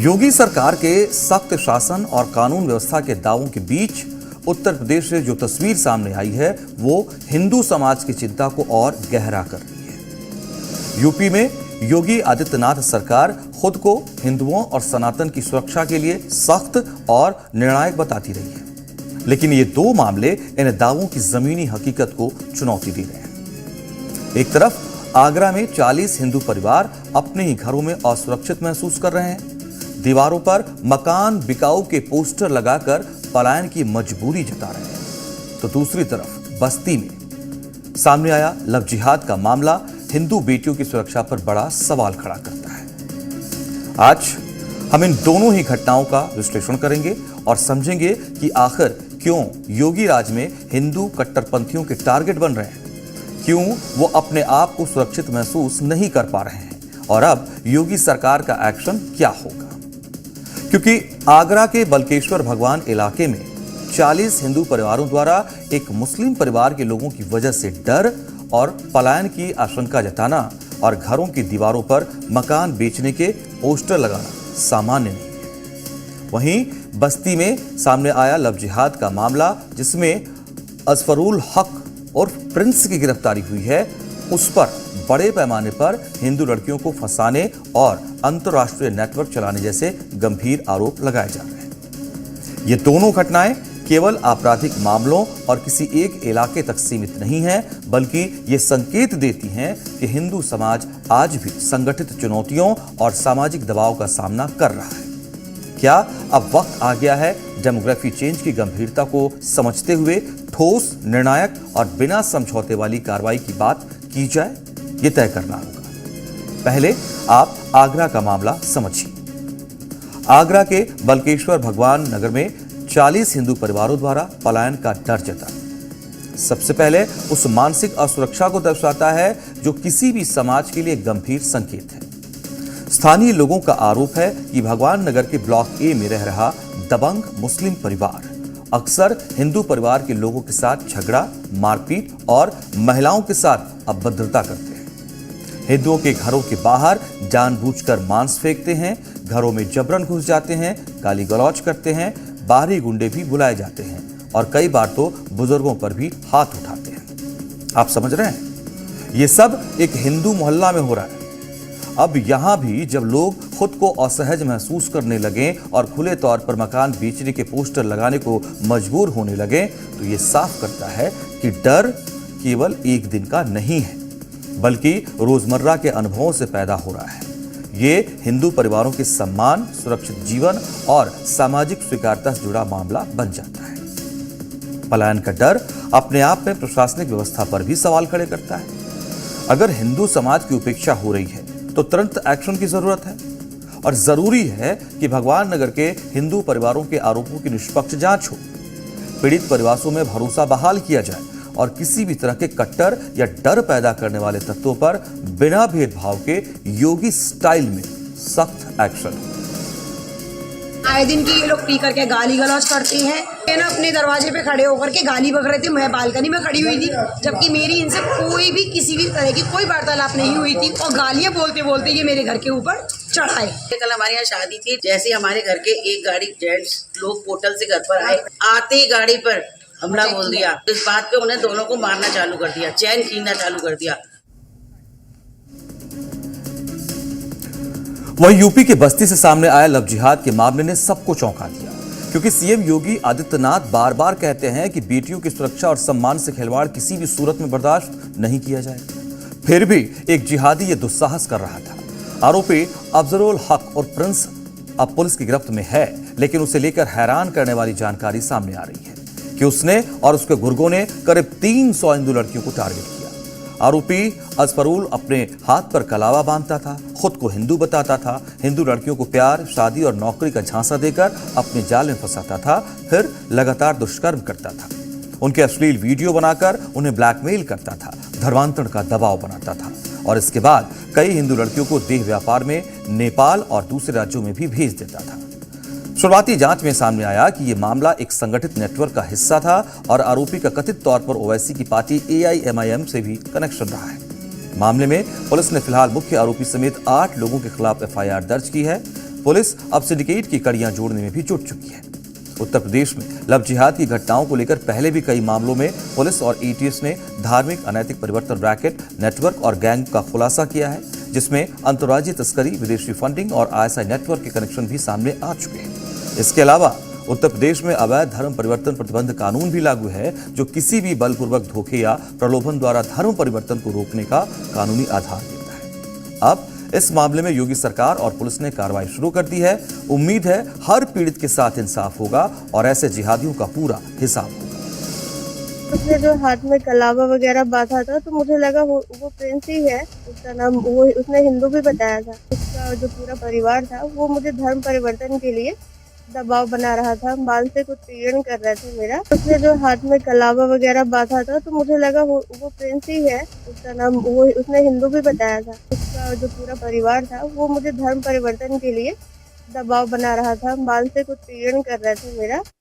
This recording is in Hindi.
योगी सरकार के सख्त शासन और कानून व्यवस्था के दावों के बीच उत्तर प्रदेश से जो तस्वीर सामने आई है वो हिंदू समाज की चिंता को और गहरा कर रही है। यूपी में योगी आदित्यनाथ सरकार खुद को हिंदुओं और सनातन की सुरक्षा के लिए सख्त और निर्णायक बताती रही है, लेकिन ये दो मामले इन दावों की जमीनी हकीकत को चुनौती दे रहे हैं। एक तरफ आगरा में 40 हिंदू परिवार अपने ही घरों में असुरक्षित महसूस कर रहे हैं, दीवारों पर मकान बिकाऊ के पोस्टर लगाकर पलायन की मजबूरी जता रहे हैं, तो दूसरी तरफ बस्ती में सामने आया लव जिहाद का मामला हिंदू बेटियों की सुरक्षा पर बड़ा सवाल खड़ा करता है। आज हम इन दोनों ही घटनाओं का विश्लेषण करेंगे और समझेंगे कि आखिर क्यों योगी राज में हिंदू कट्टरपंथियों के टारगेट बन रहे हैं, क्यों वो अपने आप को सुरक्षित महसूस नहीं कर पा रहे हैं और अब योगी सरकार का एक्शन क्या होगा। क्योंकि आगरा के बलकेश्वर भगवान इलाके में 40 हिंदू परिवारों द्वारा एक मुस्लिम परिवार के लोगों की वजह से डर और पलायन की आशंका जताना और घरों की दीवारों पर मकान बेचने के पोस्टर लगाना सामान्य नहीं है। वहीं बस्ती में सामने आया लव जिहाद का मामला, जिसमें अजफरुल हक और प्रिंस की गिरफ्तारी हुई है, उस पर बड़े पैमाने पर हिंदू लड़कियों को फंसाने और अंतर्राष्ट्रीय नेटवर्क चलाने जैसे गंभीर आरोप लगाए जा रहे हैं। ये दोनों घटनाएं केवल आपराधिक मामलों और किसी एक इलाके तक सीमित नहीं हैं, बल्कि ये संकेत देती हैं कि हिंदू समाज आज भी संगठित चुनौतियों और सामाजिक दबाव का सामना कर रहा है। क्या अब वक्त आ गया है डेमोग्राफी चेंज की गंभीरता को समझते हुए ठोस, निर्णायक और बिना समझौते वाली कार्रवाई की बात की जाए? ये तय करना होगा। पहले आप आगरा का मामला समझिए। आगरा के बलकेश्वर भगवान नगर में 40 हिंदू परिवारों द्वारा पलायन का डर जता। सबसे पहले उस मानसिक असुरक्षा को दर्शाता है जो किसी भी समाज के लिए गंभीर संकेत है। स्थानीय लोगों का आरोप है कि भगवान नगर के ब्लॉक ए में रह रहा दबंग मुस्लिम परिवार अक्सर हिंदू परिवार के लोगों के साथ झगड़ा, मारपीट और महिलाओं के साथ अभद्रता करते हैं। हिंदुओं के घरों के बाहर जानबूझकर मांस फेंकते हैं, घरों में जबरन घुस जाते हैं, गाली गलौज करते हैं, बाहरी गुंडे भी बुलाए जाते हैं और कई बार तो बुजुर्गों पर भी हाथ उठाते हैं। आप समझ रहे हैं, ये सब एक हिंदू मोहल्ला में हो रहा है। अब यहां भी जब लोग खुद को असहज महसूस करने लगे और खुले तौर पर मकान बेचने के पोस्टर लगाने को मजबूर होने लगे, तो ये साफ करता है कि डर केवल एक दिन का नहीं है, बल्कि रोजमर्रा के अनुभवों से पैदा हो रहा है। ये हिंदू परिवारों के सम्मान, सुरक्षित जीवन और सामाजिक स्वीकार्यता से जुड़ा मामला बन जाता है। पलायन का डर अपने आप में प्रशासनिक व्यवस्था पर भी सवाल खड़े करता है। अगर हिंदू समाज की उपेक्षा हो रही है तो तुरंत एक्शन की जरूरत है और जरूरी है कि भगवान नगर के हिंदू परिवारों के आरोपों की निष्पक्ष जांच हो, पीड़ित परिवारों में भरोसा बहाल किया जाए और किसी भी तरह के कट्टर या डर पैदा करने वाले तत्वों पर बिना भेदभाव के योगी स्टाइल में सख्त एक्शन। आए दिन की ये लोग पी करके गाली गलौज करते हैं। ये ना अपने दरवाजे पे खड़े होकर के गाली बक रहे थे। मैं बालकनी में खड़ी हुई थी, जबकि मेरी इनसे कोई भी किसी भी तरह की कोई वार्तालाप नहीं हुई थी और गालियां बोलते बोलते ये मेरे घर के ऊपर चढ़ाए। कल हमारे यहाँ शादी थी, जैसे हमारे घर के एक गाड़ी जेंट्स लोग होटल से घर पर आए, आते ही गाड़ी पर हमला बोल दिया। इस बात पे उन्हें दोनों को मारना चालू कर दिया, चैन खींचना चालू कर दिया। वहीं यूपी के बस्ती से सामने आया लव जिहाद के मामले ने सबको चौंका दिया, क्योंकि सीएम योगी आदित्यनाथ बार बार कहते हैं कि बेटियों की सुरक्षा और सम्मान से खिलवाड़ किसी भी सूरत में बर्दाश्त नहीं किया जाएगा। फिर भी एक जिहादी ये दुस्साहस कर रहा था। आरोपी अफजरुल हक और प्रिंस अब पुलिस की गिरफ्त में है, लेकिन उसे लेकर हैरान करने वाली जानकारी सामने आ रही है कि उसने और उसके गुर्गों ने करीब 300 हिंदू लड़कियों को टारगेट किया। आरोपी अजफरुल अपने हाथ पर कलावा बांधता था, खुद को हिंदू बताता था, हिंदू लड़कियों को प्यार, शादी और नौकरी का झांसा देकर अपने जाल में फंसाता था, फिर लगातार दुष्कर्म करता था। उनके अश्लील वीडियो बनाकर उन्हें ब्लैकमेल करता था, धर्मांतरण का दबाव बनाता था और इसके बाद कई हिंदू लड़कियों को देह व्यापार में नेपाल और दूसरे राज्यों में भी भेज देता था। शुरुआती जांच में सामने आया कि यह मामला एक संगठित नेटवर्क का हिस्सा था और आरोपी का कथित तौर पर ओवैसी की पार्टी AIMIM से भी कनेक्शन रहा है। मामले में पुलिस ने फिलहाल मुख्य आरोपी समेत 8 लोगों के खिलाफ FIR दर्ज की है। पुलिस अब सिंडिकेट की कड़ियां जोड़ने में भी जुट चुकी है। उत्तर प्रदेश में लव जिहाद की घटनाओं को लेकर पहले भी कई मामलों में पुलिस और एटीएस ने धार्मिक अनैतिक परिवर्तन रैकेट, नेटवर्क और गैंग का खुलासा किया है, जिसमें अंतर्राज्यीय तस्करी, विदेशी फंडिंग और आईएसआई नेटवर्क के कनेक्शन भी सामने आ चुके हैं। इसके अलावा उत्तर प्रदेश में अवैध धर्म परिवर्तन प्रतिबंध कानून भी लागू है, जो किसी भी बलपूर्वक धोखे या प्रलोभन द्वारा धर्म परिवर्तन को रोकने का कानूनी आधार देता है। अब इस मामले में योगी सरकार और पुलिस ने कार्रवाई शुरू कर दी है। उम्मीद है हर पीड़ित के साथ इंसाफ होगा और ऐसे जिहादियों का पूरा हिसाब होगा। उसने जो हाथ में कलावा वगैरह बांधा था तो मुझे लगा वो प्रिंस ही है। उसका नाम वो उसने हिंदू भी बताया था। उसका जो पूरा परिवार था वो मुझे धर्म परिवर्तन के लिए दबाव बना रहा था, मानसिक उत्पीड़न कर रहे थे मेरा। उसने जो हाथ में कलावा वगैरह बांधा था तो मुझे लगा वो प्रिंस ही है। उसका नाम वो उसने हिंदू भी बताया था। उसका जो पूरा परिवार था वो मुझे धर्म परिवर्तन के लिए दबाव बना रहा था, मानसिक उत्पीड़न कर रहे थे मेरा।